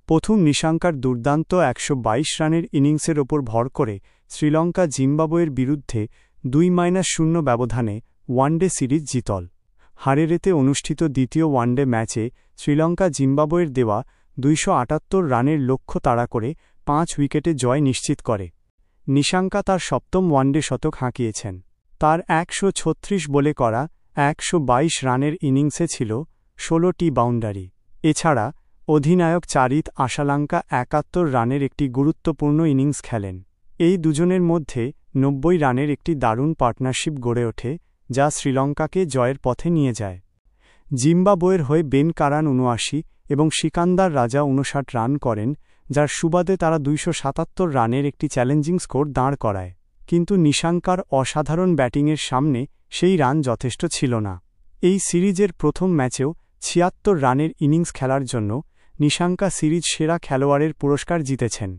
প্রথম নিশাঙ্কার দুর্দান্ত ১২২ রানের ইনিংসের ওপর ভর করে শ্রীলঙ্কা জিম্বাবুয়ের বিরুদ্ধে ২-০ ব্যবধানে ওয়ানডে সিরিজ জিতল। হারেরেতে অনুষ্ঠিত দ্বিতীয় ওয়ানডে ম্যাচে শ্রীলঙ্কা জিম্বাবুয়ের দেওয়া ২৭৮ রানের লক্ষ্য তাড়া করে ৫ উইকেটে জয় নিশ্চিত করে। নিশাঙ্কা তার সপ্তম ওয়ানডে শতক হাঁকিয়েছেন। তার ১৩৬ বলে করা ১২২ রানের ইনিংসে ছিল ১৬টি বাউন্ডারি। এছাড়া অধিনায়ক চারিত আশালাঙ্কা ৭১ রানের একটি গুরুত্বপূর্ণ ইনিংস খেলেন। এই দুজনের মধ্যে ৯০ রানের একটি দারুণ পার্টনারশিপ গড়ে ওঠে, যা শ্রীলঙ্কাকে জয়ের পথে নিয়ে যায়। জিম্বাবুয়ের হয়ে বেন কারান ৭৯ এবং সিকান্দার রাজা ৫৯ রান করেন, যার সুবাদে তারা ২৭৭ রানের একটি চ্যালেঞ্জিং স্কোর দাঁড় করায়। কিন্তু নিশাঙ্কার অসাধারণ ব্যাটিংয়ের সামনে সেই রান যথেষ্ট ছিল না। এই সিরিজের প্রথম ম্যাচেও ৭৬ রানের ইনিংস খেলার জন্য নিশাঙ্কা সিরিজ সেরা খেলোয়াড়ের পুরস্কার জিতেছেন।